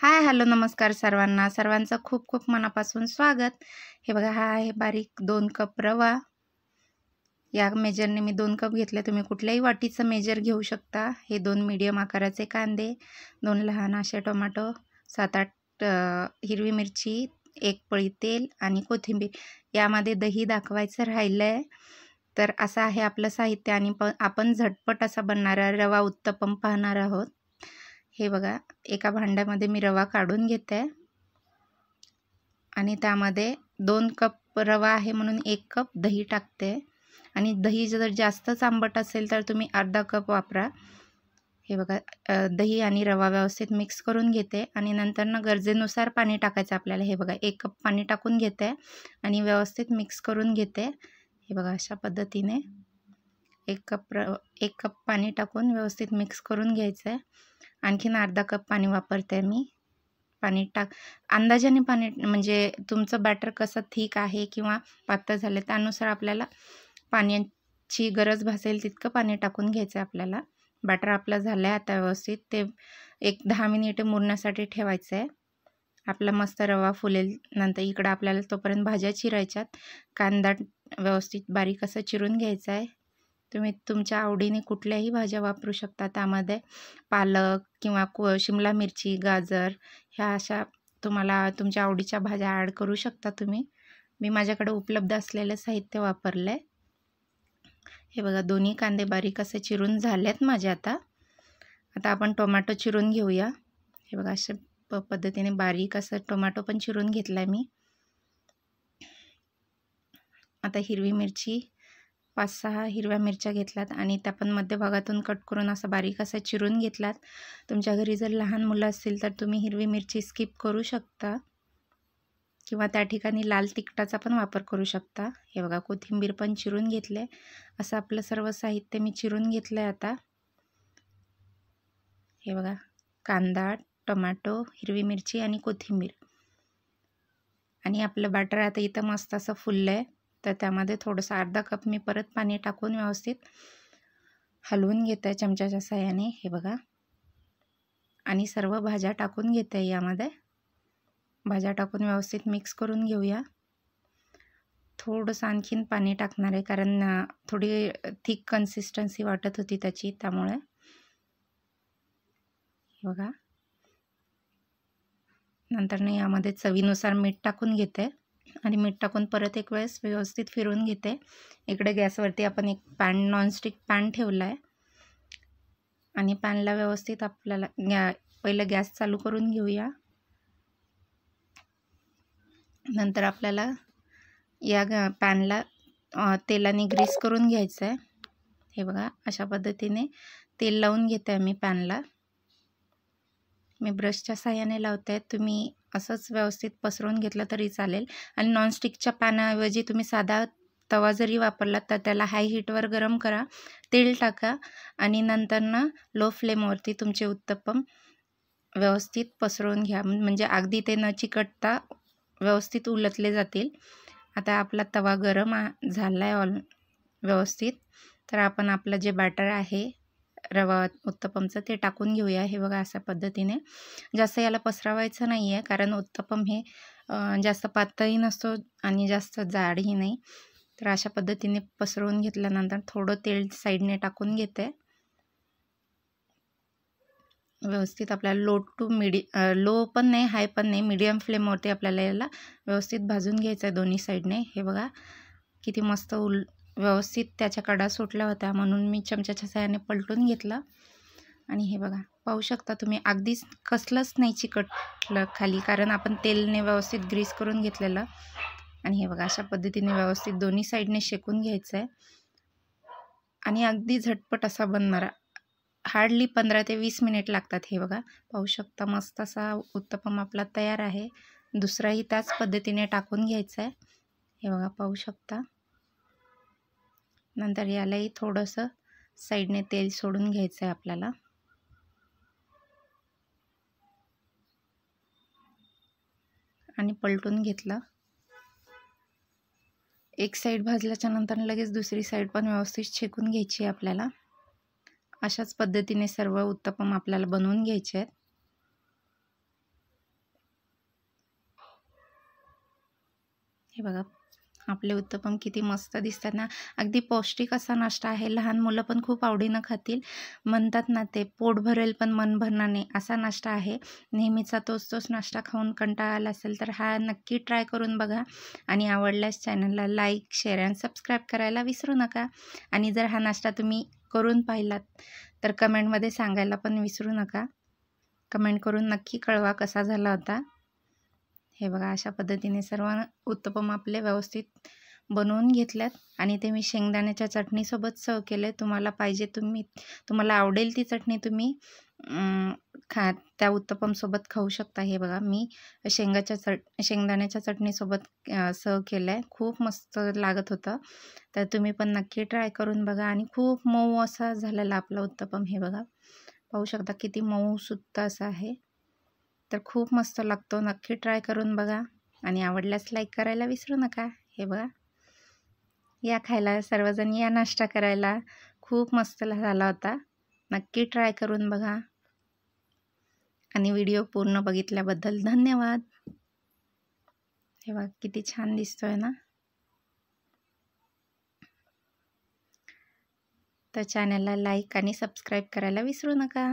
हाय, hello, नमस्कार सर्वांना. सर्वांचं खूप खूप मनापासून स्वागत. हे बघा, हा आहे बारीक 2 कप रवा. या मेजरने मी 2 कप घेतले. तुम्ही कुठल्याही वाटीचं मेजर घेऊ शकता. हे 2 मीडियम आकाराचे कांदे, 2 लहान असे टोमॅटो, 7-8 हिरवी मिरची, 1 पळी तेल आणि कोथिंबीर. यामध्ये दही दाखवायचं राहिलं आहे. तर असं आहे आपलं साहित्य आणि आपण झटपट असा बनणारा रवा उत्तपम पाहणार आहोत. हे बघा, एका भांड्यामध्ये मी रवा काढून घेते आणि त्यामध्ये 2 कप रवा आहे म्हणून 1 कप दही टाकते आणि दही जर जास्तच आंबट असेल तर तुम्ही अर्धा कप वापरा. हे बघा, दही आणि रवा व्यवस्थित मिक्स करून घेते आणि नंतर गरजेनुसार पाणी टाकायचं आपल्याला. हे बघा, 1 कप पाणी टाकून घेते आणि व्यवस्थित मिक्स करून घेते. हे बघा, अशा पद्धतीने 1 कप पाणी टाकून व्यवस्थित मिक्स करून घ्यायचं आहे. आणखीन अर्धा कप पाणी वापरते मी. पाणी अंदाजाने पाणी, म्हणजे तुमचं बॅटर कसं थिक आहे किंवा पातळ झालं त्यानुसार आपल्याला पाण्याची गरज भासेल तितकं पाणी टाकून घ्यायचं आहे आपल्याला. बॅटर आपलं झालं आहे आता व्यवस्थित. ते 10 मिनिटे मुरण्यासाठी ठेवायचं आहे. आपला मस्त रवा फुलेल. नंतर इकडं आपल्याला तोपर्यंत भाज्या चिरायच्यात. कांदा व्यवस्थित बारीक असं चिरून घ्यायचा आहे. तुम्ही तुमच्या आवडीने कुठल्याही भाज्या वापरू शकता. त्यामध्ये पालक किंवा शिमला मिरची, गाजर ह्या अशा तुम्हाला तुमच्या आवडीच्या भाज्या ॲड करू शकता तुम्ही. मी माझ्याकडे उपलब्ध असलेलं साहित्य वापरलं आहे. हे बघा, दोन्ही कांदे बारीक असे चिरून झालेत माझे. आता आपण टोमॅटो चिरून घेऊया. हे बघा, अशा पद्धतीने बारीक असं टोमॅटो पण चिरून घेतला आहे मी. आता हिरवी मिरची 5-6 हिरव्या मिरच्या घेतल्यात आणि त्या पण मध्यभागातून कट करून असं बारीक असं चिरून घेतलात. तुमच्या घरी जर लहान मुलं असतील तर तुम्ही हिरवी मिरची स्किप करू शकता किंवा त्या ठिकाणी लाल तिखटाचा पण वापर करू शकता. हे बघा, कोथिंबीर पण चिरून घेतले. असं आपलं सर्व साहित्य मी चिरून घेतलं आहे आता. हे बघा, कांदा, टोमॅटो, हिरवी मिरची आणि कोथिंबीर. आणि आपलं बॅटर आता इथं मस्त असं फुललं आहे. तर त्यामध्ये थोडंसं अर्धा कप मी परत पाणी टाकून व्यवस्थित हलवून घेत आहे चमच्याच्या साहाय्याने. हे बघा, आणि सर्व भाज्या टाकून घेते आहे. यामध्ये भाज्या टाकून व्यवस्थित मिक्स करून घेऊया. थोडंसं आणखीन पाणी टाकणार आहे कारण थोडी थिक कन्सिस्टन्सी वाटत होती त्याची, त्यामुळे. हे बघा, नंतर यामध्ये चवीनुसार मीठ टाकून घेते आणि मीठ टाकून परत एक वेळेस व्यवस्थित फिरवून घेते. इकडे गॅसवरती आपण एक नॉनस्टिक पॅन ठेवला आहे आणि पॅनला व्यवस्थित आपल्याला पहिलं गॅस चालू करून घेऊया. नंतर आपल्याला या पॅनला तेलाने ग्रीस करून घ्यायचं आहे. हे बघा, अशा पद्धतीने तेल लावून घेते मी पॅनला. मी ब्रशच्या साहाय्याने लावते. तुम्ही असंच व्यवस्थित पसरवून घेतलं तरी चालेल. आणि नॉनस्टिकच्या पॅनऐवजी तुम्ही साधा तवा जरी वापरला तर त्याला हाय हीटवर गरम करा, तेल टाका आणि नंतर लो फ्लेमवरती तुमचे उत्तप्पम व्यवस्थित पसरवून घ्या. म्हणजे अगदी ते न चिकटता व्यवस्थित उलटले जातील. आता आपला तवा गरम झाला आहे व्यवस्थित. तर आपण आपलं जे बॅटर आहे रवा उत्तप्पमचं ते टाकून घेऊया. हे बघा, अशा पद्धतीने. जास्त याला पसरवायचं नाही आहे कारण उत्तप्पम हे जास्त पातळही नसतो आणि जास्त जाडही नाही. तर अशा पद्धतीने पसरवून घेतल्यानंतर थोडं तेल साईडने टाकून घेते. व्यवस्थित आपल्याला लो पण नाही, हाय पण नाही, मीडियम फ्लेमवरती आपल्याला याला व्यवस्थित भाजून घ्यायचं आहे दोन्ही साईडने. हे बघा, किती मस्त व्यवस्थित त्याच्या कडा सुटल्या होत्या म्हणून मी चमच्याच्या साहाय्याने पलटून घेतलं. आणि हे बघा, पाहू शकता तुम्ही, अगदीच कसलंच नाही चिकटलं खाली कारण आपण तेलने व्यवस्थित ग्रीस करून घेतलेलं. आणि हे बघा, अशा पद्धतीने व्यवस्थित दोन्ही साईडने शेकून घ्यायचं आहे आणि अगदी झटपट असा बनणारा, हार्डली 15 ते 20 मिनिट लागतात. हे बघा, पाहू शकता, मस्त असा उत्तप्पम आपला तयार आहे. दुसराही त्याच पद्धतीने टाकून घ्यायचा आहे. हे बघा, पाहू शकता. नंतर यालाही थोडंसं साईडने तेल सोडून घ्यायचं आहे आपल्याला. आणि पलटून घेतलं. एक साईड भाजल्याच्या नंतर लगेच दुसरी साईड पण व्यवस्थित शेकून घ्यायची आहे आपल्याला. अशाच पद्धतीने सर्व उत्तप्पम आपल्याला बनवून घ्यायचे आहेत. हे बघा आपले उत्तपम किती मस्त दिसतात ना. अगदी पौष्टिक असा नाश्ता आहे. लहान मुलं पण खूप आवडीनं खातील. म्हणतात ना ते पोट भरेल पण मन भरणार नाही असा नाश्ता आहे. नेहमीचा तोच नाश्ता खाऊन कंटाळा आला असेल तर हा नक्की ट्राय करून बघा. आणि आवडल्यास चॅनलला लाईक, शेअर आणि सबस्क्राईब करायला विसरू नका. आणि जर हा नाश्ता तुम्ही करून पाहिलात तर कमेंटमध्ये सांगायला पण विसरू नका. कमेंट करून नक्की कळवा कसा झाला होता. हे बघा अशा पद्धतीने सर्व उत्तपम आपले व्यवस्थित बनवून घेतल्यात आणि ते मी शेंगदाण्याच्या चटणीसोबत सर्व केले. तुम्हाला पाहिजे तुम्हाला आवडेल ती चटणी तुम्ही त्या उत्तपमसोबत खाऊ शकता. हे बघा मी शेंगदाण्याच्या चटणीसोबत सर्व केलं आहे. खूप मस्त लागत होतं. तर तुम्ही पण नक्की ट्राय करून बघा. आणि खूप मऊ असा झालेला आपला उत्तपम. हे बघा पाहू शकता किती मऊ सुद्धा असा आहे. तर खूप मस्त लागतो. नक्की ट्राय करून बघा आणि आवडल्यास लाईक करायला विसरू नका. हे बघा या खायला सर्वजण या नाश्ता करायला. खूप मस्त झाला होता. नक्की ट्राय करून बघा आणि व्हिडिओ पूर्ण बघितल्याबद्दल धन्यवाद. हे बघा किती छान दिसतोय ना. तर चॅनलला लाईक आणि सबस्क्राईब करायला विसरू नका.